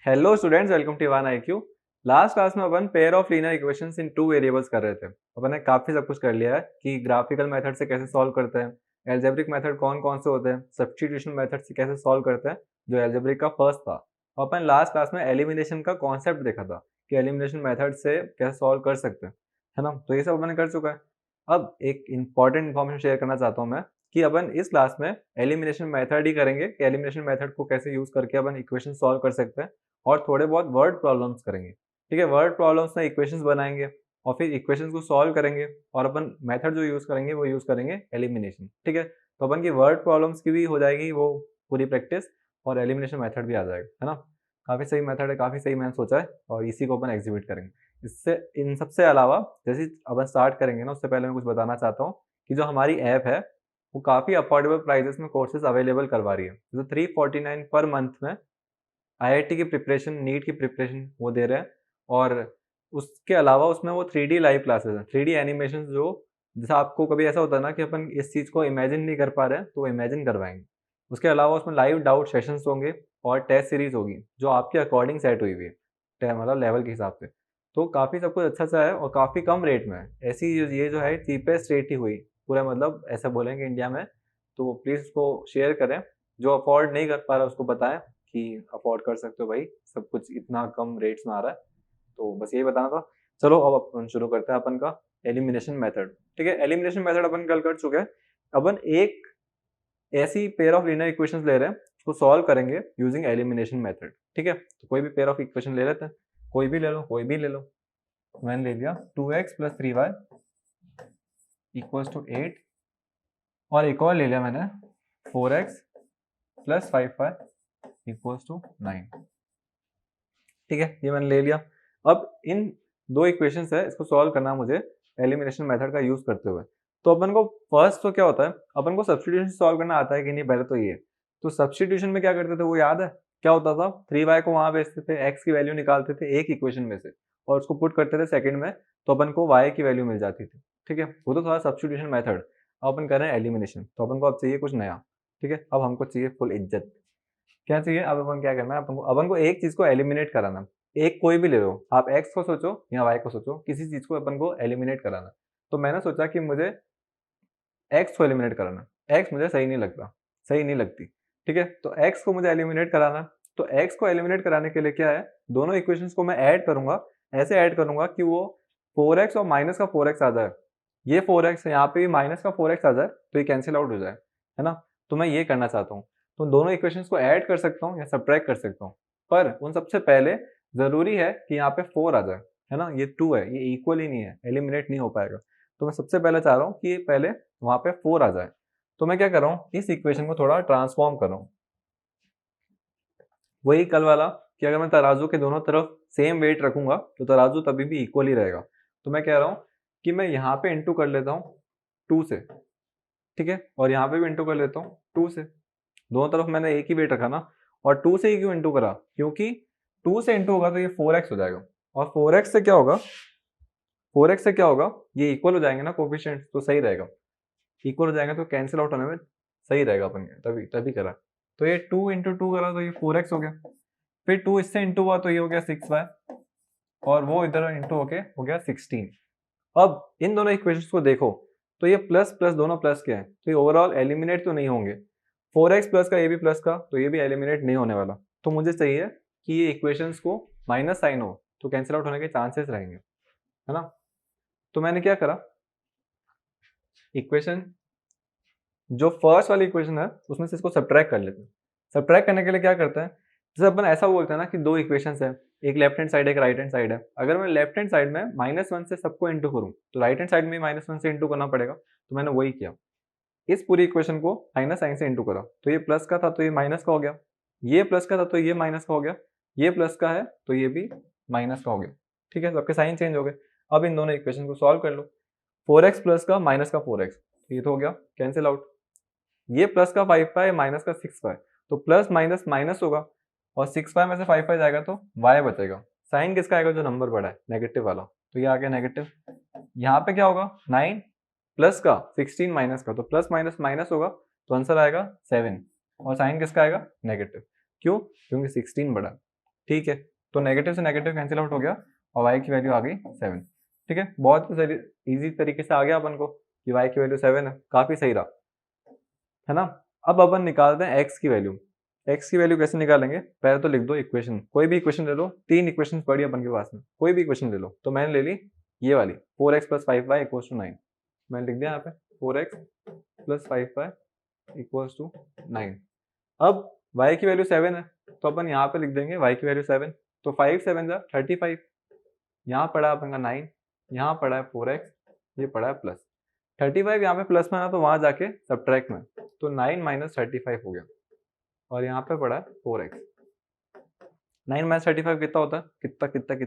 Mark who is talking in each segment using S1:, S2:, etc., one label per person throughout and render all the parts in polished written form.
S1: Hello students, welcome to one IQ। Last class में अपन pair of linear equations in two variables कर रहे थे। अपन ने काफी सब कुछ कर लिया है कि ग्राफिकल मेथड से कैसे सॉल्व करते हैं, एल्जेब्रिक मेथड कौन कौन से होते हैं, सब्स्टिट्यूशन मेथड से कैसे सॉल्व करते हैं, जो एल्जेब्रिक का फर्स्ट था। अपन लास्ट क्लास में एलिमिनेशन का कॉन्सेप्ट देखा था कि एलिमिनेशन मेथड से कैसे सॉल्व कर सकते हैं, है ना। तो ये सब अपन ने कर चुका है। अब एक इंपॉर्टेंट इन्फॉर्मेशन शेयर करना चाहता हूँ मैं कि अपन इस क्लास में एलिमिनेशन मेथड ही करेंगे कि एलिमिनेशन मेथड को कैसे यूज करके अपन इक्वेशन सॉल्व कर सकते हैं, और थोड़े बहुत वर्ड प्रॉब्लम्स करेंगे। ठीक है, वर्ड प्रॉब्लम्स में इक्वेशंस बनाएंगे और फिर इक्वेशंस को सॉल्व करेंगे, और अपन मेथड जो यूज करेंगे वो यूज करेंगे एलिमिनेशन। ठीक है, तो अपन की वर्ड प्रॉब्लम्स की भी हो जाएगी वो पूरी प्रैक्टिस, और एलिमिनेशन मेथड भी आ जाएगा, है ना। काफी सही मेथड है, काफी सही मैंने सोचा है, और इसी को अपन एग्जीक्यूट करेंगे। इससे इन सबसे अलावा जैसे अपन स्टार्ट करेंगे ना, उससे पहले मैं कुछ बताना चाहता हूँ कि जो हमारी ऐप है वो काफी अफोर्डेबल प्राइसेस में कोर्सेज अवेलेबल करवा रही है। तो 349 पर मंथ में IIT की प्रिपरेशन, नीट की प्रिपरेशन वो दे रहे हैं, और उसके अलावा उसमें वो 3D लाइव क्लासेस हैं, 3D एनिमेशन। जो जैसा आपको कभी ऐसा होता है ना कि अपन इस चीज़ को इमेजिन नहीं कर पा रहे हैं, तो वो इमेजिन करवाएंगे। उसके अलावा उसमें लाइव डाउट सेशंस होंगे और टेस्ट सीरीज होगी जो आपके अकॉर्डिंग सेट हुई हुई है, मतलब लेवल के हिसाब से। तो काफ़ी सब कुछ अच्छा सा है और काफ़ी कम रेट में है। ऐसी ये जो है चीपेस्ट रेट ही हुई पूरा, मतलब ऐसा बोलेंगे इंडिया में। तो प्लीज़ उसको शेयर करें, जो अफोर्ड नहीं कर पा रहा उसको बताएं कि अफोर्ड कर सकते हो भाई, सब कुछ इतना कम रेट्स में आ रहा है। तो बस यही बताना था। चलो अब अपन शुरू करते हैं अपन का एलिमिनेशन मेथड। ठीक है, एलिमिनेशन मेथड अपन कल कर चुके हैं। अपन एक ऐसी पेयर ऑफ लीनियर इक्वेशंस ले रहे हैं, उसको सॉल्व करेंगे यूजिंग एलिमिनेशन मेथड। ठीक है, तो कोई भी पेयर ऑफ इक्वेशन ले लेते हैं, कोई भी ले लो, कोई भी ले लो। मैंने ले लिया 2x + 3y = 8, और एक और ले लिया मैंने 4x + 5y = 9। ठीक है, ये मैंने ले लिया। अब इन दो इक्वेशंस है, इसको सॉल्व करना मुझे एलिमिनेशन मेथड का यूज करते हुए। तो अपन को फर्स्ट तो क्या होता है, अपन को सब्स्टिट्यूशन सॉल्व करना आता है कि नहीं, पहले तो ये। तो सब्स्टिट्यूशन में क्या करते थे वो याद है, क्या होता था, 3y को वहां भेजते थे, x की वैल्यू निकालते थे एक इक्वेशन में से और उसको पुट करते थे सेकंड में, तो अपन को y की वैल्यू मिल जाती थी। ठीक है, वो तो था सब्स्टिट्यूशन मेथड। अब अपन कर रहे हैं एलिमिनेशन, तो अपन को अब चाहिए कुछ नया। ठीक है, अब हमको चाहिए फुल इज्जत। क्या चाहिए, अब अपन क्या करना है, अपन को एक चीज को एलिमिनेट कराना। एक कोई भी ले लो, आप x को सोचो या y को सोचो, किसी चीज को अपन को एलिमिनेट कराना। तो मैंने सोचा कि मुझे x को एलिमिनेट कराना। x मुझे सही नहीं लगता, सही नहीं लगती। ठीक है, तो x को मुझे एलिमिनेट कराना। तो x को एलिमिनेट कराने के लिए क्या है, दोनों इक्वेशंस को मैं ऐड करूंगा। ऐसे ऐड करूंगा कि वो 4x और माइनस का 4x आ जाए। ये 4x यहाँ पे भी माइनस का 4x आ जाए, तो ये कैंसिल आउट हो जाए, है ना। तो मैं ये करना चाहता हूँ। तो दोनों इक्वेशंस को ऐड कर सकता हूँ या सब्ट्रैक्ट कर सकता हूँ, पर उन सबसे पहले जरूरी है कि यहाँ पे 4 आ जाए, है ना। ये 2 है, ये इक्वल ही नहीं है, एलिमिनेट नहीं हो पाएगा। तो मैं सबसे पहले चाह रहा हूँ कि पहले वहां पे 4 आ जाए। तो मैं क्या कर रहा हूँ, इस इक्वेशन को थोड़ा ट्रांसफॉर्म कर रहा हूँ। वही कल वाला कि अगर मैं तराजू के दोनों तरफ सेम वेट रखूंगा तो तराजू तभी भी इक्वल ही रहेगा। तो मैं कह रहा हूँ कि मैं यहाँ पे इंटू कर लेता हूँ 2 से। ठीक है, और यहाँ पे भी इंटू कर लेता हूँ 2 से। दोनों तरफ मैंने एक ही वेट रखा ना, और 2 से ही क्यों इंटू करा, क्योंकि 2 से इंटू होगा तो ये 4x हो जाएगा, और 4x से क्या होगा, 4x से क्या होगा, ये इक्वल हो जाएंगे ना कोफिशिएंट, तो सही रहेगा। इक्वल हो जाएगा तो कैंसिल आउट होने में सही रहेगा अपन के, तभी तभी करा। तो ये 2 इंटू 2 करा तो ये 4x हो गया, फिर 2 इससे इंटू हुआ तो ये हो गया 6y, और वो इधर इंटू होके हो गया 16। अब इन दोनों इक्वेशंस को देखो, तो ये प्लस प्लस दोनों प्लस के हैं, तो ये ओवरऑल एलिमिनेट तो नहीं होंगे। 4x प्लस का, ये भी प्लस का, तो ये भी एलिमिनेट नहीं होने वाला। तो मुझे चाहिए कि ये इक्वेशंस को माइनस साइन हो, तो कैंसिल आउट होने के चांसेस रहेंगे, है ना। तो मैंने क्या करा, इक्वेशन जो फर्स्ट वाली इक्वेशन है उसमें से इसको सब्ट्रैक्ट कर लेते हैं। सब्ट्रैक्ट करने के लिए क्या करते हैं, जैसे अपन ऐसा बोलते हैं ना कि दो इक्वेशंस है, एक लेफ्ट हैंड साइड एक राइट हैंड साइड है। अगर मैं लेफ्ट हैंड साइड में -1 से सबको इंटू करूं तो राइट हैंड साइड में -1 से इंटू करना पड़ेगा। तो मैंने वही किया, इस पूरी इक्वेशन को माइनस साइन से इंटू करा, तो ये प्लस का था तो ये माइनस का हो गया, ये प्लस का था तो ये माइनस का हो गया, ये प्लस का है तो ये भी माइनस का हो गया। ठीक है, सबके साइन चेंज हो गए। अब इन दोनों इक्वेशन को सॉल्व कर लो। 4x प्लस का माइनस का 4x, ये तो हो गया कैंसिल आउट। ये प्लस का 5y माइनस का 6y, तो प्लस माइनस माइनस होगा, और 6y में से 5y जाएगा तो y बचेगा। साइन किसका आएगा, जो नंबर बड़ा है नेगेटिव वाला, तो ये आ गया नेगेटिव। यहाँ पे क्या होगा, 9 प्लस का 16 माइनस का, तो प्लस माइनस माइनस होगा, तो आंसर आएगा 7, और साइन किसका आएगा, नेगेटिव। क्यों, क्योंकि 16 बड़ा है। ठीक है, तो नेगेटिव से नेगेटिव कैंसिल आउट हो गया और y की वैल्यू आ गई 7। ठीक है, बहुत इजी तरीके से आ गया अपन को कि y की वैल्यू 7 है, काफी सही रहा, है ना। अब अपन निकालते हैं x की वैल्यू। x की वैल्यू कैसे निकालेंगे, पहले तो लिख दो इक्वेशन, कोई भी इक्वेशन ले लो, 3 इक्वेशन पड़ी अपन के पास में, कोई भी इक्वेशन ले लो। तो मैंने ले ली ये वाली 4x + 5y = 9, मैंने लिख दिया यहाँ पे 4x + 5y = 9। अब y की वैल्यू 7 है तो अपन यहाँ पे लिख देंगे y की वैल्यू 7, तो 5 7 जा 35, यहाँ पड़ा अपन का 9, यहाँ पड़ा है 4x, ये पड़ा है प्लस 35, यहाँ पे प्लस में आना तो वहां जाके सब्ट्रैक्ट में, तो 9 - 35 हो गया और यहाँ पे पड़ा है 4x। 9 - 35 कितना होता है, कितना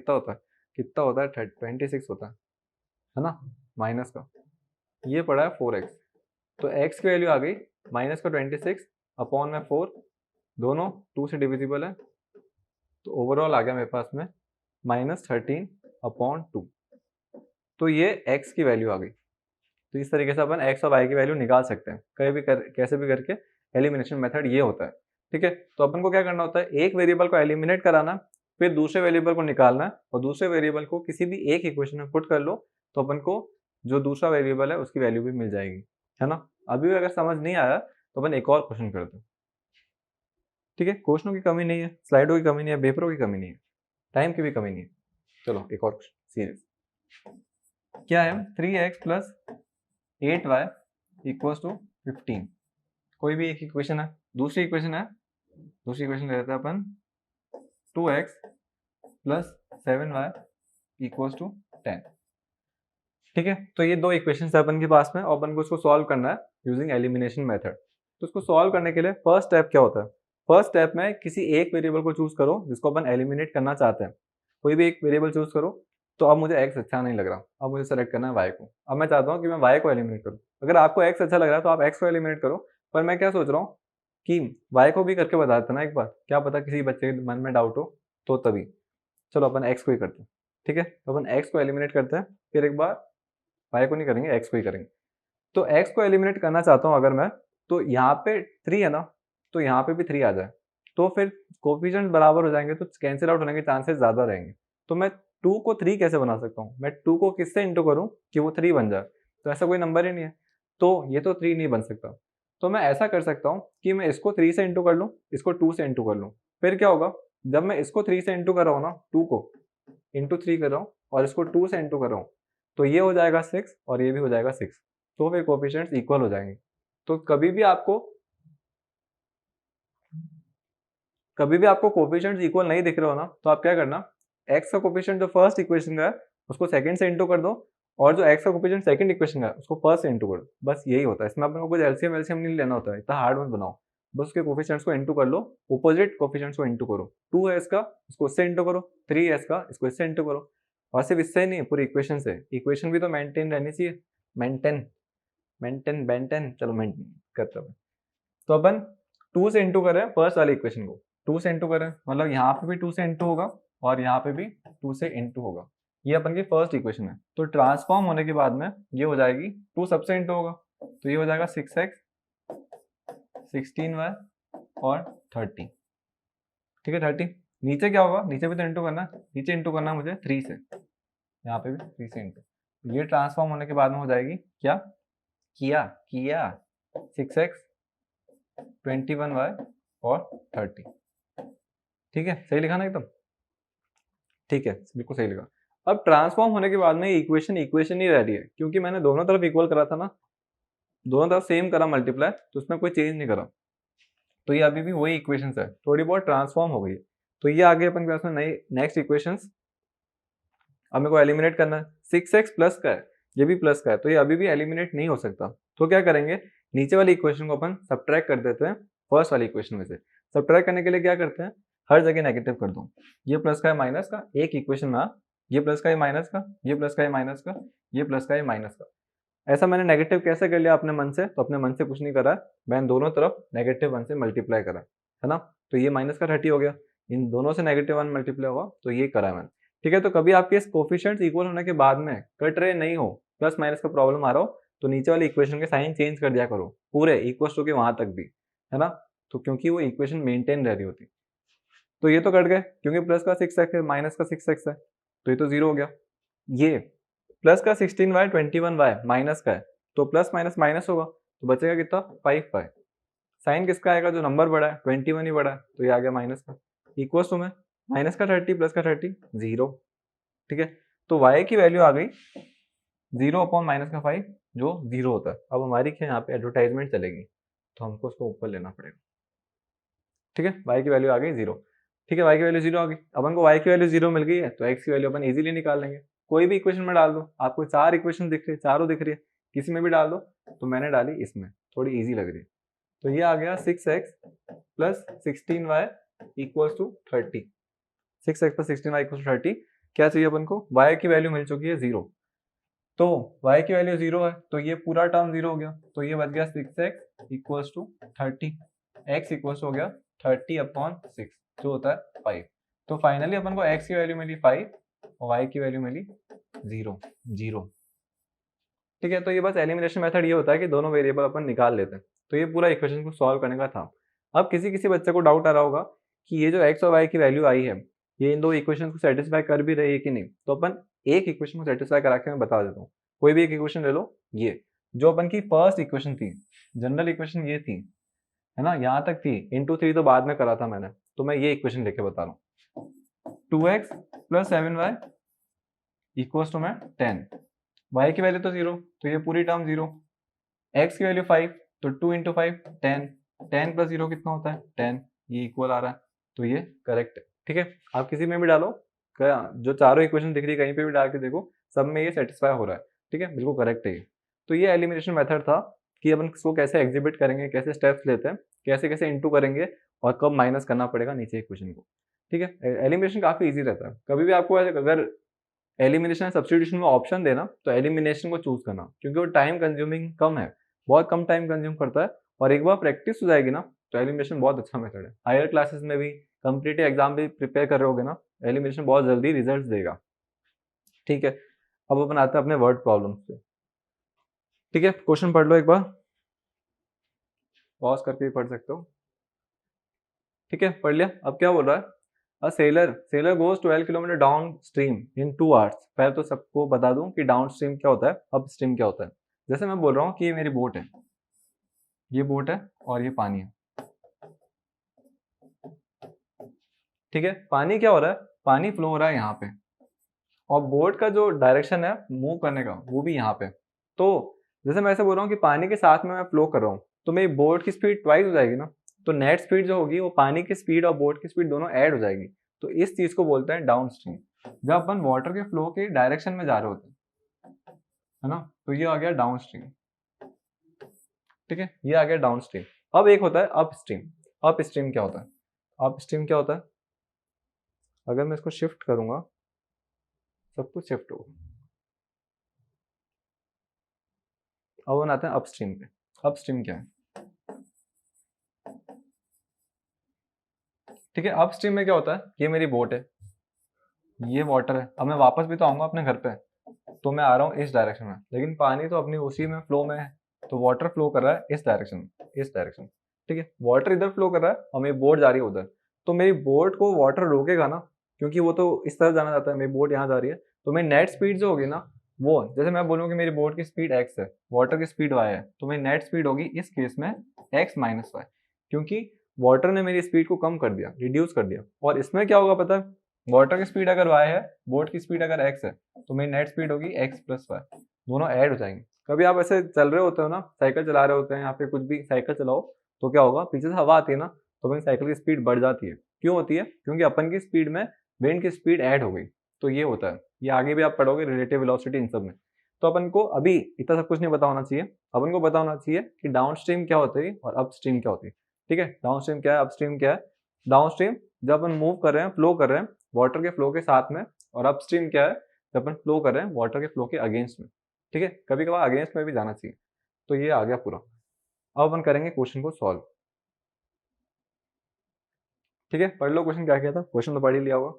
S1: होता है, कितना होता है 26 होता है ना, माइनस का, ये पड़ा है 4x, तो x की वैल्यू आ गई माइनस का 26 अपॉन में 4, दोनों 2 से डिविजिबल है, तो ओवरऑल आ गया मेरे पास में -13/2। तो ये x की वैल्यू आ गई। तो इस तरीके से अपन x और y की वैल्यू निकाल सकते हैं, कैसे भी करके एलिमिनेशन मेथड ये होता है। ठीक है, तो अपन को क्या करना होता है, एक वेरिएबल को एलिमिनेट कराना, फिर दूसरे वेरिएबल को निकालना और दूसरे वेरिएबल को किसी भी एक इक्वेशन में पुट कर लो, तो अपन को जो दूसरा वेरिएबल है उसकी वैल्यू भी मिल जाएगी, है ना। अभी भी अगर समझ नहीं आया तो अपन एक और क्वेश्चन करते हैं। ठीक है, क्वेश्चनों की कमी नहीं है, स्लाइडों की कमी नहीं है, पेपरों की कमी नहीं है, टाइम की भी कमी नहीं है। चलो एक और सीरीज क्या है, 3x + 8y = 15। कोई भी एक इक्वेशन है, दूसरी इक्वेशन ले लेते हैं अपन 2x + 7y = 10। ठीक है, तो ये दो इक्वेशन है अपन के पास में और अपन को इसको सॉल्व करना है यूजिंग एलिमिनेशन मेथड। तो इसको सॉल्व करने के लिए फर्स्ट स्टेप क्या होता है, फर्स्ट स्टेप में किसी एक वेरिएबल को चूज करो जिसको अपन एलिमिनेट करना चाहते हैं। कोई भी एक वेरिएबल चूज करो, तो अब मुझे x अच्छा नहीं लग रहा, अब मुझे सेलेक्ट करना है y को। अब मैं चाहता हूँ कि मैं y को एलिमिनेट करूँ। अगर आपको x अच्छा लग रहा है तो आप x को एलिमिनेट करो, पर मैं क्या सोच रहा हूँ कि y को भी करके बता देता ना एक बार, क्या पता किसी बच्चे के मन में डाउट हो तो तभी। चलो अपन x को ही करते हैं। ठीक है, तो अपन x को एलिमिनेट करते हैं, फिर एक बार y को नहीं करेंगे, x को ही करेंगे। तो x को एलिमिनेट करना चाहता हूँ अगर मैं, तो यहाँ पे 3 है ना, तो यहाँ पे भी 3 आ जाए, तो फिर कोफिशिएंट बराबर हो जाएंगे, तो कैंसिल आउट होने के चांसेस ज़्यादा रहेंगे। तो मैं 2 को 3 कैसे बना सकता हूँ, मैं 2 को किससे इंटू करूँ कि वो 3 बन जाए, तो ऐसा कोई नंबर ही नहीं है, तो ये तो 3 नहीं बन सकता। तो मैं ऐसा कर सकता हूँ कि मैं इसको 3 से इंटू कर लूँ, इसको 2 से इंटू कर लूँ। फिर क्या होगा, जब मैं इसको 3 से इंटू कर रहा हूँ ना, 2 को इंटू 3 कर रहा हूँ और इसको 2 से इंटू कर रहा हूँ, तो ये हो जाएगा 6 और ये भी हो जाएगा 6, तो फिर कोफिशिएंट्स इक्वल हो जाएंगे। तो कभी भी आपको कोफिशिएंट्स इक्वल नहीं दिख रहे हो ना, तो आप क्या करना, x का कोफिशिएंट जो फर्स्ट इक्वेशन का है उसको सेकंड से इंटू कर दो, और जो x का कोफिशिएंट सेकंड इक्वेशन का है उसको फर्स्ट से इंटू कर दो। बस यही होता है, इसमें आपको कुछ एलसीएम नहीं लेना होता है, इतना हार्ड मत बनाओ। बस उसके कोफिशिएंट्स को इंटू कर लो, अपोजिट कोफिशिएंट्स को इंटू करो। 2 है इसका, इसको इससे इंटू करो, 3 है इसका, इसको इससे इंटू करो। और सिर्फ इससे ही नहीं, पूरी इक्वेशन से, इक्वेशन भी तो मेंटेन रहनी चाहिए, मेंटेन चलो मेंटेन करते हैं। तो अपन 2 से इंटू करें फर्स्ट वाली इक्वेशन को, 2 से इंटू करें मतलब यहाँ पे भी 2 से इंटू होगा और यहाँ पे भी 2 से इंटू होगा। ये अपन की फर्स्ट इक्वेशन है। तो ट्रांसफॉर्म होने के बाद में ये हो जाएगी 2 सबसे इंटू होगा, तो ये हो जाएगा 6x 16y और 30। ठीक है, 30 नीचे क्या होगा, नीचे भी तो इंटू करना, नीचे इंटू करना मुझे 3 से, यहाँ पे भी 3 से इंटू। ये ट्रांसफॉर्म होने के बाद में हो जाएगी क्या, किया 6x 21y और 30। ठीक है, सही लिखा ना एकदम, ठीक है, बिल्कुल सही लिखा। अब ट्रांसफॉर्म होने के बाद में इक्वेशन ही रह रही है, क्योंकि मैंने दोनों तरफ इक्वल करा था ना, दोनों तरफ सेम करा मल्टीप्लाई, तो उसमें कोई चेंज नहीं करा, तो ये अभी भी वही इक्वेशन है, थोड़ी बहुत ट्रांसफॉर्म हो गई है। तो ये आगे अपन के पास में नई नेक्स्ट इक्वेशन, अब मेरे को एलिमिनेट करना है। 6x प्लस का है, ये भी प्लस का है, तो ये अभी भी एलिमिनेट नहीं हो सकता। तो क्या करेंगे, नीचे वाली इक्वेशन को अपन सब्ट्रैक्ट कर देते हैं फर्स्ट वाली इक्वेशन में से। सब्ट्रैक्ट करने के लिए क्या करते हैं, हर जगह नेगेटिव कर दो, ये प्लस का है माइनस का, एक इक्वेशन में ये प्लस का है माइनस का, ये प्लस का है माइनस का, ये प्लस का है माइनस का। ऐसा मैंने नेगेटिव कैसे कर लिया अपने मन से, तो अपने मन से कुछ नहीं करा, मैंने दोनों तरफ -1 से मल्टीप्लाई करा, है ना। तो ये माइनस का 30 हो गया, इन दोनों से -1 मल्टीप्लाई हुआ, तो ये करा मैंने। ठीक है, तो कभी आपके कोफिशिएंट्स इक्वल होने के बाद में कट रहे नहीं हो, प्लस माइनस का प्रॉब्लम आ रहा हो, तो नीचे वाली इक्वेशन के साइन चेंज कर दिया करो, पूरे इक्वल टू के वहां तक भी, है ना। तो क्योंकि वो इक्वेशन मेंटेन रह रही होती। तो ये तो कट गए क्योंकि प्लस का 6x है माइनस का 6x है, तो ये तो 0 हो गया। ये प्लस का 16y 21y माइनस का है, तो प्लस माइनस माइनस होगा, तो बचेगा कितना 5y। साइन किसका आएगा, जो नंबर बड़ा है 21 ही बड़ा है, तो ये आ गया माइनस का। इक्वल्स टू में माइनस का 30 प्लस का 30 0। ठीक है, तो y की वैल्यू आ गई 0 अपॉन माइनस का 5 जो 0 होता है। अब हमारी क्या यहाँ पे एडवर्टाइजमेंट चलेगी, तो हमको उसको ऊपर लेना पड़ेगा। ठीक है, y की वैल्यू आ गई 0। ठीक है, y की वैल्यू 0 आ गई। अपन को y की वैल्यू 0 मिल गई है, तो x की वैल्यू अपन इजीली निकाल लेंगे। कोई भी इक्वेशन में डाल दो, आपको 4 इक्वेशन दिख रही है, चारों दिख रही है, किसी में भी डाल दो। तो मैंने डाली इसमें, थोड़ी ईजी लग रही है। तो ये आ गया 6x plus 16y equals to 30। 6x plus 16y equals to 30। क्या चाहिए अपन को, y की वैल्यू मिल चुकी है 0, तो y की वैल्यू 0 है, तो ये पूरा टर्म 0 हो गया, तो ये बच गया 6x equals to 30। x equals हो गया 30 अपॉन 6 जो होता है 5। तो फाइनली अपन को x की वैल्यू मिली 5 और y की वैल्यू मिली 0 0। ठीक है, तो ये बस एलिमिनेशन मेथड ये होता है कि दोनों वेरिएबल अपन निकाल लेते हैं। तो ये पूरा इक्वेशन को सॉल्व करने का था। अब किसी किसी बच्चे को डाउट आ रहा होगा कि ये जो x और y की वैल्यू आई है, ये इन दो इक्वेशन को सेटिस्फाई कर भी रही है कि नहीं। तो अपन एक इक्वेशन को सेटिस्फाई करा के मैं बता देता हूँ। कोई भी एक इक्वेशन ले लो, ये जो अपन की फर्स्ट इक्वेशन थी, जनरल इक्वेशन ये थी, है ना, यहाँ तक थी। इंटू 3 तो बाद में करा था मैंने, तो मैं ये इक्वेशन लेके बता रहा हूँ। 2x plus 7y equals to में 10। y की वैल्यू तो 0, तो ये पूरी टर्म 0। x की वैल्यू 5, तो 2 इंटू 5 10। 10 प्लस 0 कितना होता है 10, ये इक्वल आ रहा है, तो ये करेक्ट है। ठीक है, आप किसी में भी डालो, जो चारों इक्वेशन दिख रही है कहीं पे भी डाल के देखो, सब में ये सेटिस्फाई हो रहा है। ठीक है, बिल्कुल करेक्ट है ये। तो ये एलिमिनेशन मेथड था कि अपन इसको कैसे एग्जिबिट करेंगे, कैसे स्टेप्स लेते हैं, कैसे कैसे इंटू करेंगे और कब माइनस करना पड़ेगा नीचे इक्वेशन को। ठीक है, एलिमिनेशन काफी ईजी रहता है। कभी भी आपको अगर एलिमिनेशन सब्स्टिट्यूशन में ऑप्शन देना, तो एलिमिनेशन को चूज करना, क्योंकि वो टाइम कंज्यूमिंग कम है, बहुत कम टाइम कंज्यूम करता है। और एक बार प्रैक्टिस हो जाएगी ना, तो एलिमिनेशन बहुत अच्छा मेथड है। हायर क्लासेस में भी, कम्पिटिटिव एग्जाम भी प्रिपेयर कर रहे होगे ना, एलिमिनेशन बहुत जल्दी रिजल्ट देगा। ठीक है, अब अपन आते हैं अपने वर्ड प्रॉब्लम्स पे। ठीक है, क्वेश्चन पढ़ लो एक बार, पॉज करके भी पढ़ सकते हो। ठीक है, पढ़ लिया। अब क्या बोल रहा है, a seller goes 12 kilometre down stream in 2 hours. पहले तो सबको बता दूं कि डाउन स्ट्रीम क्या होता है, अप स्ट्रीम क्या होता है। जैसे मैं बोल रहा हूँ कि ये मेरी बोट है, ये बोट है और ये पानी है। ठीक है, पानी क्या हो रहा है, पानी फ्लो हो रहा है यहाँ पे, और बोट का जो डायरेक्शन है मूव करने का वो भी यहाँ पे। तो जैसे मैं ऐसे बोल रहा हूँ कि पानी के साथ में मैं फ्लो कर रहा हूँ, तो मेरी बोट की स्पीड ट्वाइस हो जाएगी ना, तो नेट स्पीड जो होगी वो पानी की स्पीड और बोट की स्पीड दोनों ऐड हो जाएगी। तो इस चीज को बोलते हैं डाउन स्ट्रीम, जब अपन वाटर के फ्लो के डायरेक्शन में जा रहे होते हैं, है ना, तो ये आ गया डाउन स्ट्रीम। ठीक है, ये आ गया डाउन स्ट्रीम। अब एक होता है अप स्ट्रीम। अप स्ट्रीम क्या होता है, अप स्ट्रीम क्या होता है, अगर मैं इसको शिफ्ट करूंगा, सब कुछ शिफ्ट होगा। अब हम आते हैं अपस्ट्रीम पे। अपस्ट्रीम क्या है, ठीक है, अपस्ट्रीम में क्या होता है, ये मेरी बोट है, ये वाटर है। अब मैं वापस भी तो आऊंगा अपने घर पे, तो मैं आ रहा हूँ इस डायरेक्शन में, लेकिन पानी तो अपनी उसी में फ्लो में है, तो वाटर फ्लो कर रहा है इस डायरेक्शन में, इस डायरेक्शन। ठीक है, वाटर इधर फ्लो कर रहा है और मेरी बोट जा रही है उधर। तो मेरी बोट को वाटर रोकेगा ना, क्योंकि वो तो इस तरफ जाना चाहता है, मेरी बोट यहाँ जा रही है। तो मेरी नेट स्पीड जो होगी ना, वो जैसे मैं बोलूँ कि मेरी बोट की स्पीड x है, वाटर की स्पीड y है, तो मेरी नेट स्पीड होगी इस केस में x माइनस वाई, क्योंकि वाटर ने मेरी स्पीड को कम कर दिया, रिड्यूस कर दिया। और इसमें क्या होगा पता है, वाटर की स्पीड अगर y है, बोट की स्पीड अगर x है, तो मेरी नेट स्पीड होगी x प्लस वाई, दोनों ऐड हो जाएंगे। कभी आप ऐसे चल रहे होते हो ना, साइकिल चला रहे होते हैं या फिर कुछ भी साइकिल चलाओ, तो क्या होगा, पीछे से हवा आती है ना, तो अपनी साइकिल की स्पीड बढ़ जाती है। क्यों होती है, क्योंकि अपन की स्पीड में विंड की स्पीड ऐड हो गई। तो ये होता है, ये आगे भी आप पढ़ोगे रिलेटिव वेलोसिटी इन सब में। तो अपन को अभी इतना सब कुछ नहीं पता होना चाहिए, अपन को पता होना चाहिए कि डाउन स्ट्रीम क्या होती है और अप स्ट्रीम क्या होती है। ठीक है, डाउन स्ट्रीम क्या है, अप स्ट्रीम क्या है। डाउन स्ट्रीम जब अपन मूव कर रहे हैं, फ्लो कर रहे हैं वाटर के फ्लो के साथ में, और अप स्ट्रीम क्या है, जब अपन फ्लो कर रहे हैं वाटर के फ्लो के अगेंस्ट में। ठीक है, कभी कभार अगेंस्ट में भी जाना चाहिए। तो ये आ गया पूरा। अब अपन करेंगे क्वेश्चन को सॉल्व। ठीक है, पढ़ लो क्वेश्चन क्या किया था, क्वेश्चन तो पढ़ ही लिया होगा।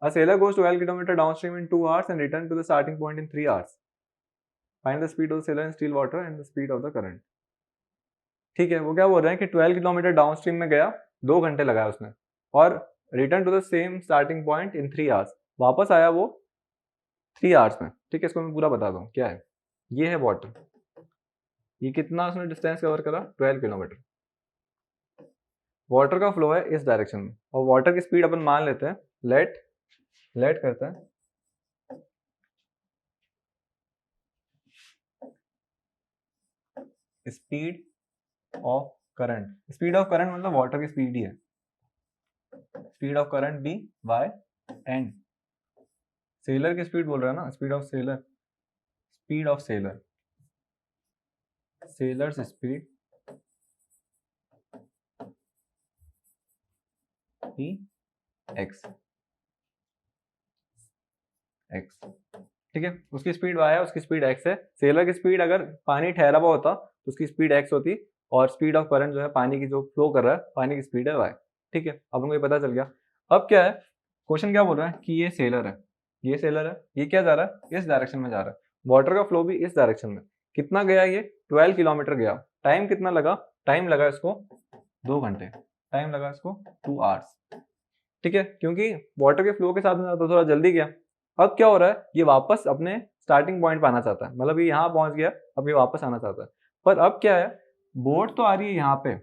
S1: A sailor goes 12 km downstream in 2 hours and return to the starting point in 3 hours. Find the speed of the sailor in still water and the speed of the current. ठीक है, वो क्या बोल रहे हैं कि 12 किलोमीटर डाउनस्ट्रीम में गया, 2 घंटे लगाया उसने, और return to the same starting point in 3 hours, वापस आया वो 3 आवर्स में। ठीक है, इसको मैं पूरा बताता हूँ क्या है। ये है वाटर, ये कितना उसने डिस्टेंस कवर करा, 12 किलोमीटर। वाटर का फ्लो है इस डायरेक्शन में, और वाटर की स्पीड अपन मान लेते हैं, लेट करते हैं speed of current. Speed of current मतलब वाटर की स्पीड ही है, speed of current b by n. Sailor की स्पीड बोल रहा है ना, speed of sailor, speed of sailor, sailors speed p x, x. ठीक है, उसकी स्पीड y है, उसकी स्पीड x है। सेलर की स्पीड अगर पानी ठहरा हुआ होता तो उसकी स्पीड x होती, और स्पीड ऑफ करंट जो है पानी की जो फ्लो कर रहा है, पानी की स्पीड है y। ठीक है, अब हमको ये पता चल गया। अब क्या है, क्वेश्चन क्या बोल रहा है कि ये सेलर है, ये सेलर है, ये क्या जा रहा है, इस डायरेक्शन में जा रहा है। वाटर का फ्लो भी इस डायरेक्शन में। कितना गया ये, 12 किलोमीटर गया। टाइम कितना लगा, टाइम लगा इसको 2 घंटे, टाइम लगा इसको 2 आवर्स। ठीक है, क्योंकि वाटर के फ्लो के साथ में तो थोड़ा जल्दी गया। अब क्या हो रहा है, ये वापस अपने स्टार्टिंग पॉइंट पे आना चाहता है, मतलब ये यहाँ पहुंच गया, अब ये वापस आना चाहता है। पर अब क्या है, बोट तो आ रही है यहाँ पे,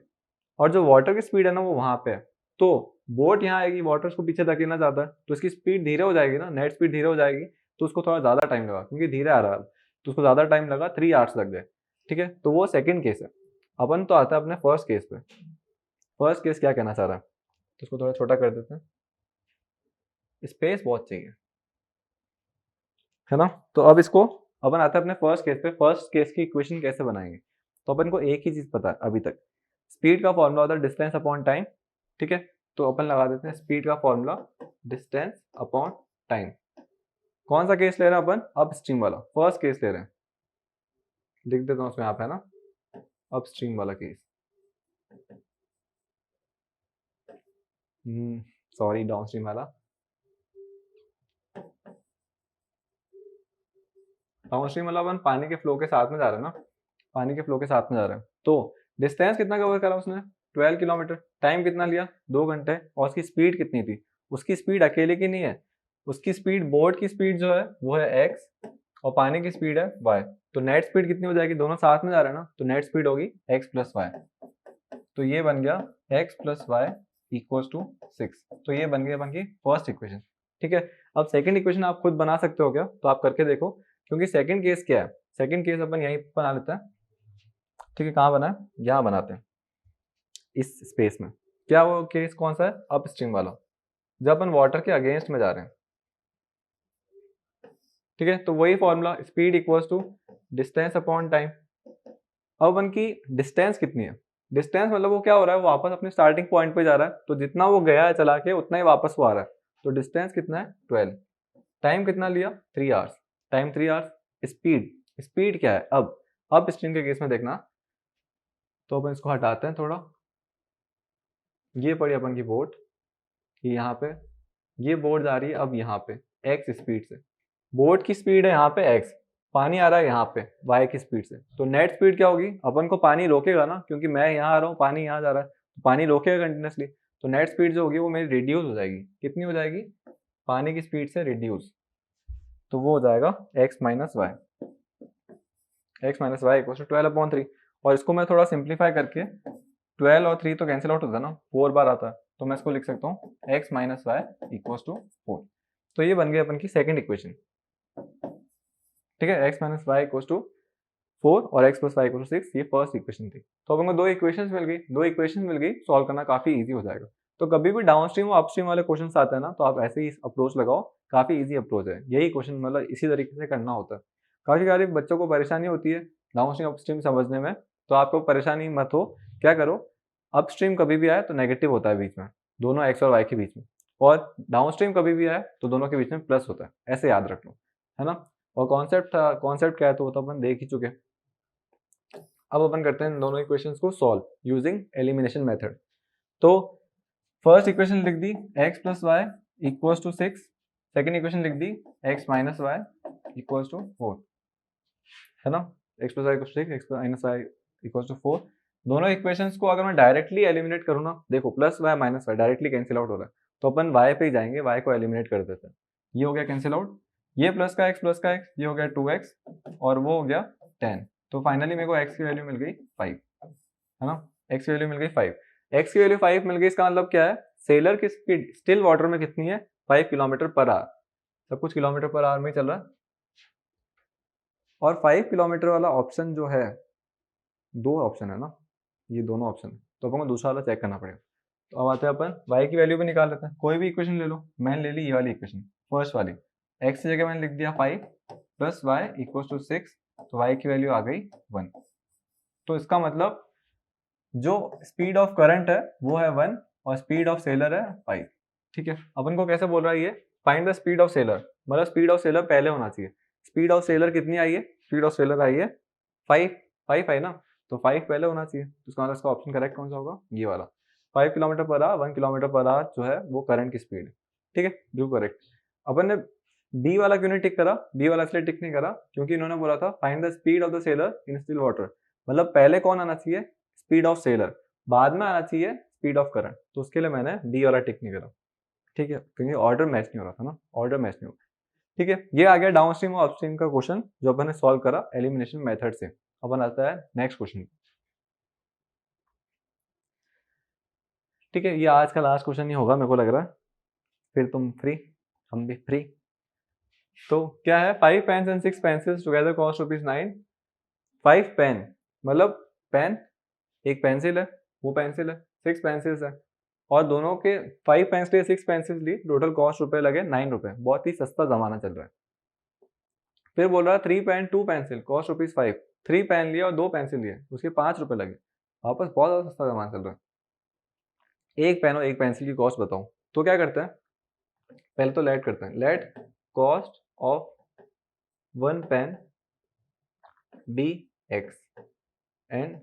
S1: और जो वाटर की स्पीड है ना वो वहां पे है। तो बोट यहाँ आएगी, वाटर उसको पीछे धकेलना चाहता है, तो इसकी स्पीड धीरे हो जाएगी ना, नेट स्पीड धीरे हो जाएगी, तो उसको थोड़ा ज्यादा टाइम लगा, क्योंकि धीरे आ रहा है तो उसको ज्यादा टाइम लगा, 3 आवर्स लग गए। ठीक है, तो वो सेकेंड केस है। अपन तो आता है अपने फर्स्ट केस पे। फर्स्ट केस क्या कहना चाह रहा है, तो उसको थोड़ा छोटा कर देते हैं, स्पेस बहुत चाहिए, है ना। तो अब इसको अपन आते हैं अपने फर्स्ट केस पे। फर्स्ट केस की इक्वेशन कैसे बनाएंगे, तो अपन को एक ही चीज पता है अभी तक, स्पीड का फॉर्मूला होता है डिस्टेंस अपॉन टाइम। ठीक है, तो अपन लगा देते हैं स्पीड का फॉर्मूला डिस्टेंस अपॉन टाइम। कौन सा केस ले रहे हैं अपन, अपस्ट्रीम वाला फर्स्ट केस ले रहे हैं, लिख देता हूँ उसमें, यहाँ पे है ना, अपस्ट्रीम वाला केस। सॉरी, डाउनस्ट्रीम वाला। डाउनस्ट्रीम वाला अपन पानी के फ्लो के साथ में जा रहे हैं ना, पानी के फ्लो के साथ में जा रहे हैं। तो डिस्टेंस कितना कवर करा उसने, 12 किलोमीटर। टाइम कितना लिया, 2 घंटे। और उसकी स्पीड कितनी थी, उसकी स्पीड अकेले की नहीं है, उसकी स्पीड, बोट की स्पीड जो है वो है एक्स, और पानी की स्पीड है वाई। तो नेट स्पीड कितनी हो जाएगी, दोनों साथ में जा रहे हैं ना, तो नेट स्पीड होगी एक्स प्लस वाई। तो ये बन गया x plus y equals to 6। तो ये बन गई अपन की फर्स्ट इक्वेशन। ठीक है, अब सेकंड इक्वेशन आप खुद बना सकते हो क्या, तो आप करके देखो, क्योंकि सेकंड केस क्या है, सेकंड केस अपन यहीं बना लेते हैं। ठीक है, कहाँ बना है, यहाँ बनाते हैं, इस स्पेस में। क्या वो केस कौन सा है, अपस्ट्रीम वाला, जब अपन वाटर के अगेंस्ट में जा रहे हैं। ठीक है, तो वही formula, speed equals to distance upon time. अब अपन की डिस्टेंस कितनी है, डिस्टेंस मतलब वो क्या हो रहा है, वो वापस अपने स्टार्टिंग पॉइंट पे जा रहा है, तो जितना वो गया है चला के उतना ही वापस वो आ रहा है। तो डिस्टेंस कितना है, 12। टाइम कितना लिया, 3 hours, time 3 hours. Speed, speed क्या है, अब स्ट्रीम के केस में देखना, तो अपन इसको हटाते हैं थोड़ा। ये पड़ी अपन की बोट, ये यहाँ पे, ये बोट जा रही है अब यहाँ पे एक्स स्पीड से। बोट की स्पीड है यहाँ पे एक्स, पानी आ रहा है यहाँ पे वाई की स्पीड से। तो नेट स्पीड क्या होगी, अपन को पानी रोकेगा ना, क्योंकि मैं यहाँ आ रहा हूँ, पानी यहाँ जा रहा है, तो पानी रोकेगा कंटिन्यूसली। तो नेट स्पीड जो होगी वो मेरी रिड्यूस हो जाएगी। कितनी हो जाएगी, पानी की स्पीड से रिड्यूस, तो वो हो जाएगा x minus y, x minus y equal to 12/3। और इसको मैं थोड़ा सिंप्लीफाई करके, 12 और 3 तो कैंसिल आउट होता है ना, 4 बार आता है, तो मैं इसको लिख सकता हूँ x minus y equal to 4। तो ये बन गई अपन की सेकेंड इक्वेशन। ठीक है, x minus y equal to 4 और x plus y equal to 6, ये फर्स्ट इक्वेशन थी। तो अपन को दो इक्वेशन मिल गई, दो इक्वेशन मिल गई, सॉल्व करना काफी इजी हो जाएगा। तो कभी भी डाउनस्ट्रीम और अपस्ट्रीम वाले क्वेश्चन आते हैं ना, तो आप ऐसे ही अप्रोच लगाओ, काफी इजी अप्रोच है। यही क्वेश्चन मतलब इसी तरीके से करना होता है। काफी सारे बच्चों को परेशानी होती है डाउनस्ट्रीम अपस्ट्रीम समझने में, तो आपको परेशानी मत हो। क्या करो, अपस्ट्रीम कभी भी आए तो नेगेटिव होता है बीच में, दोनों एक्स और वाई के बीच में, और डाउनस्ट्रीम कभी भी आए तो दोनों के बीच में प्लस होता है, ऐसे याद रख लो, है ना। और कॉन्सेप्ट क्या है तो वो तो अपन देख ही चुके। अब अपन करते हैं दोनों इक्वेशंस को सॉल्व यूजिंग एलिमिनेशन मेथड। तो फर्स्ट इक्वेशन लिख दी x plus y equals to 6, second equation लिख दी x minus y equals to 4, है ना। x plus y equals to 6, x minus y equals to 4। दोनों इक्वेशंस को अगर मैं डायरेक्टली एलिमिनेट करूँ ना, देखो plus y minus y directly cancel out हो रहा है, तो अपन y पे ही जाएंगे, y को एलिमिनेट कर देते हैं। ये हो गया कैंसिल आउट, ये प्लस का x, ये हो गया 2x और वो हो गया 10। तो फाइनली मेरे को x की वैल्यू मिल गई 5, है ना, x की वैल्यू मिल गई 5। x की वैल्यू 5 मिल गई, इसका मतलब क्या है, सेलर की स्पीड स्टिल वाटर में कितनी है, 5 किलोमीटर पर आवर। सब कुछ किलोमीटर पर आवर में चल रहा है। और 5 किलोमीटर वाला ऑप्शन जो है, दो ऑप्शन है ना, ये दोनों ऑप्शन है, तो अपन को दूसरा वाला चेक करना पड़ेगा। तो अब आते हैं अपन y की वैल्यू भी निकाल लेते हैं। कोई भी इक्वेशन ले लो, मैंने ले ली ये वाली इक्वेशन, फर्स्ट वाली। x की जगह मैंने लिख दिया 5 प्लस y इक्वल टू 6, तो y की वैल्यू आ गई 1। तो इसका मतलब जो स्पीड ऑफ करंट है वो है 1 और स्पीड ऑफ सेलर है 5। ठीक है, अपन को कैसे बोल रहा है ये, find the speed of seller, मतलब स्पीड ऑफ सेलर पहले होना चाहिए। स्पीड ऑफ सेलर कितनी आई है, स्पीड ऑफ सेलर आई है 5 है ना, तो 5 पहले होना चाहिए। तो इसका मतलब इसका ऑप्शन करेक्ट कौन सा होगा, ये वाला। 5 kilometre per hour, 1 kilometre per hour जो है वो करंट की स्पीड है। ठीक है, बिल्कुल करेक्ट। अपन ने बी वाला क्यों नहीं टिक करा, बी वाला इसलिए टिक नहीं करा क्योंकि इन्होंने बोला था find the speed of the seller in still water, मतलब पहले कौन आना चाहिए, स्पीड ऑफ सेलर, बाद में आना चाहिए स्पीड ऑफ करंट। तो उसके लिए मैंने डी वाला टिक नहीं करा। ठीक है, क्योंकि ऑर्डर मैच नहीं हो रहा था ना, ऑर्डर मैच नहीं हो रहा। ठीक है, ये आ गया डाउनस्ट्रीम और अपस्ट्रीम का क्वेश्चन जो अपन ने सॉल्व करा एलिमिनेशन मेथड से। अपन आता है नेक्स्ट क्वेश्चन। ठीक है, ये आज का लास्ट क्वेश्चन ही होगा मेरे को लग रहा है, फिर तुम फ्री, हम भी फ्री। तो क्या है, 5 pens and 6 pencils together cost ₹9। 5 pen मतलब पेन, एक पेंसिल है, वो पेंसिल है, 6 पेंसिल्स है, और दोनों के 5 पेन्स लिए 6 पेंसिल्स ली, टोटल कॉस्ट रुपए लगे 9 रुपए। बहुत ही सस्ता जमाना चल रहा है। फिर बोल रहा है 3 पेन 2 पेंसिल कॉस्ट ₹5। 3 पेन लिए और 2 पेंसिल लिए, उसके 5 रुपए लगे। वापस बहुत ज्यादा सस्ता जमाना चल रहा है। एक पेन और एक पेंसिल की कॉस्ट बताओ। तो क्या करते हैं, पहले तो लेट करते हैं, let cost of 1 pen b x and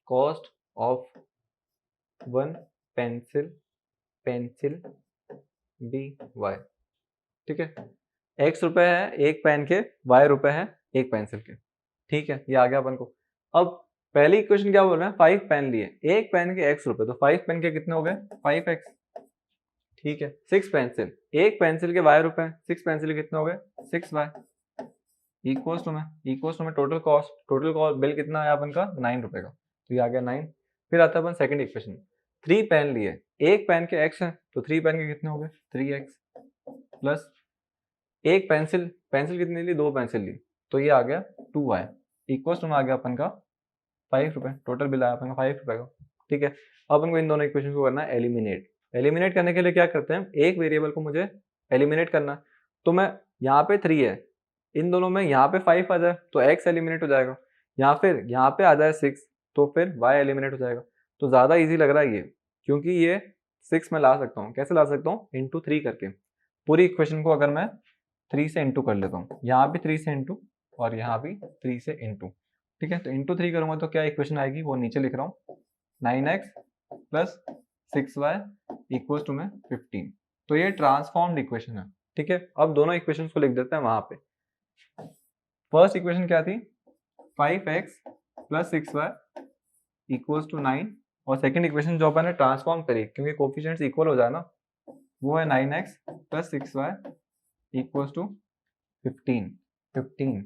S1: cost of 1 pencil b y। ठीक है, x रुपए है एक पेन के, y रुपए है एक पेंसिल के। ठीक है, ये आ गया अपन को। अब पहली इक्वेशन क्या बोल रहे हैं, 5 पेन लिए, एक पेन के x रुपए, तो 5 पेन के कितने हो गए, 5x। ठीक है, 6 पेंसिल, एक पेंसिल के y रुपए, 6 पेंसिल के कितने हो गए, 6y। इक्वल्स टू में टोटल कॉस्ट बिल कितना आया अपन का, 9 रुपए का, तो ये आ गया 9। फिर आता है अपन सेकंड इक्वेशन, 3 पेन लिए, एक पेन के x है, तो 3 पेन के कितने हो गए, 3x प्लस एक पेंसिल, पेंसिल कितनी ली, 2 पेंसिल ली, तो ये आ गया 2y। इक्वल्स टू में आ गया अपन का 5 रुपए, टोटल बिल आया अपन का 5 रुपए का। ठीक है, अब अपन को इन दोनों इक्वेशन को करना है एलिमिनेट। एलिमिनेट करने के लिए क्या करते हैं, एक वेरिएबल को मुझे एलिमिनेट करना, तो मैं यहाँ पे 3 है, इन दोनों में यहाँ पे 5 आ जाए तो x एलिमिनेट हो जाएगा, या फिर यहाँ पे आ जाए 6 तो फिर y एलिमिनेट हो जाएगा। तो ज्यादा इजी लग रहा है ये, क्योंकि ये 6 में ला सकता हूँ। कैसे ला सकता हूँ, इंटू 3 करके। पूरी इक्वेशन को अगर मैं 3 से इंटू कर लेता हूँ, यहाँ भी 3 से इंटू और यहाँ भी 3 से इंटू। ठीक है, तो इंटू 3 करूंगा तो क्या इक्वेशन आएगी, वो नीचे लिख रहा हूँ, 9x plus 6y equals to में 15। तो ये ट्रांसफॉर्म्ड इक्वेशन है। ठीक है, अब दोनों इक्वेशंस को लिख देते हैं वहां पे। फर्स्ट इक्वेशन क्या थी, 5x plus 6y equals to 9, और सेकंड इक्वेशन जो अपन ने ट्रांसफॉर्म करी क्योंकि कोफिशिएंट्स इक्वल हो जाए ना, वो है 9x plus 6y equals to 15।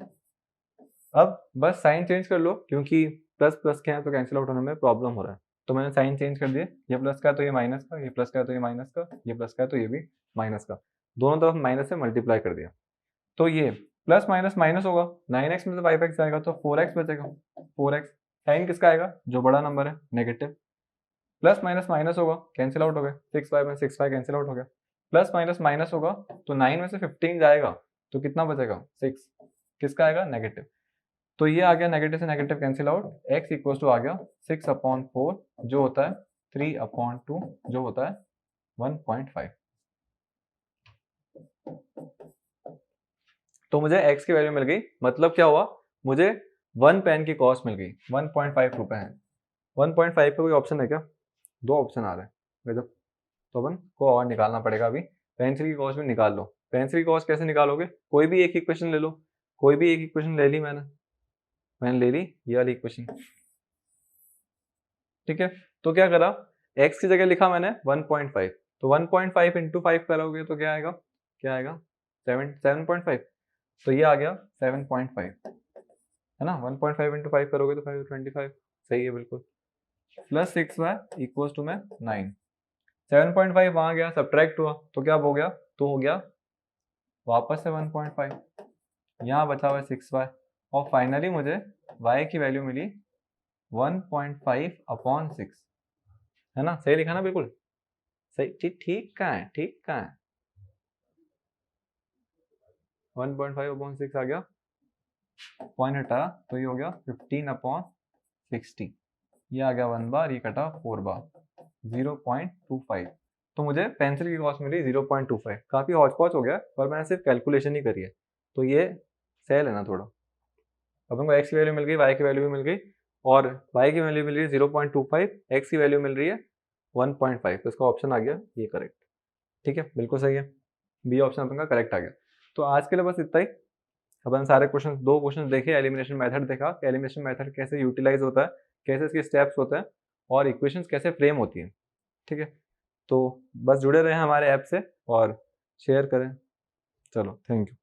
S1: अब बस साइन चेंज कर लो, क्योंकि प्लस प्लस के हैं तो कैंसिल आउट होने में प्रॉब्लम हो रहा है, तो मैंने साइन चेंज कर दिए। ये प्लस का है तो ये माइनस का, ये प्लस का है तो ये माइनस का, ये प्लस का है तो ये भी माइनस का, दोनों तरफ माइनस से मल्टीप्लाई कर दिया। तो ये प्लस माइनस माइनस होगा, 9x में से 5x आएगा तो 4x बचेगा। 4x साइन किसका आएगा, जो बड़ा नंबर है, नेगेटिव। प्लस माइनस माइनस होगा, कैंसिल आउट हो गया, 6y में 6y कैंसिल आउट हो गया। प्लस माइनस माइनस होगा तो 9 में से 15 जाएगा तो कितना बचेगा, 6, किसका आएगा, नेगेटिव। तो ये आ गया नेगेटिव से negative cancel out, x equal to आ गया 6/4 जो होता है 3/2 जो होता है 1.5। तो मुझे x की वैल्यू मिल गई, मतलब क्या हुआ, मुझे 1 पेन की कॉस्ट मिल गई, 1.5 रुपए है। 1.5 पे कोई ऑप्शन है क्या, 2 ऑप्शन आ रहे हैं गजब। तो अपन को और निकालना पड़ेगा अभी, पेंसिल की कॉस्ट भी निकाल लो। पेंसिल की कॉस्ट कैसे निकालोगे, कोई भी एक इक्वेशन ले लो, कोई भी एक इक्वेशन ले ली मैंने ले ली ये वाली इक्वेशन। ठीक है, तो क्या करा, x की जगह लिखा मैंने 1.5, तो 1.5 इंटू 5 करोगे तो क्या आएगा, 7.5, तो ये आ गया 7.5, है ना। 1.5 इंटू 5 करोगे तो 525, सही है बिल्कुल। प्लस 6y इक्वल्स टू में 9, 7.5 वहाँ गया, सब्ट्रैक्ट हुआ तो क्या हो गया, तो हो गया वापस से 1.5, यहाँ बचा हुआ 6y, और फाइनली मुझे y की वैल्यू मिली 1.5/6, है ना। सही लिखा ना, बिल्कुल सही। ठीक कहाँ है, ठीक कहाँ है, 1.5/6 आ गया, पॉइंट हटा तो ये हो गया 15/60, ये आ गया 1 बार, ये कटा 4 बार, 0.25। तो मुझे पेंसिल की कॉस्ट मिली 0.25। काफ़ी हौच पौच हो गया, पर मैंने सिर्फ कैलकुलेशन ही करी है, तो ये सही है ना थोड़ा। अपन को x की वैल्यू मिल गई, y की वैल्यू भी मिल गई, और y की वैल्यू मिल रही है 0.25, x की वैल्यू मिल रही है 1.5, तो इसका ऑप्शन आ गया ये करेक्ट। ठीक है, बिल्कुल सही है, बी ऑप्शन अपन का करेक्ट आ गया। तो आज के लिए बस इतना ही। अपन सारे क्वेश्चन, 2 क्वेश्चन देखे, एलिमिनेशन मेथड देखा, एलिमिनेशन मेथड कैसे यूटिलाइज होता है, कैसे इसके स्टेप्स होते हैं, और इक्वेशंस कैसे फ्रेम होती हैं। ठीक है, तो बस जुड़े रहें हमारे ऐप से और शेयर करें। चलो, थैंक यू।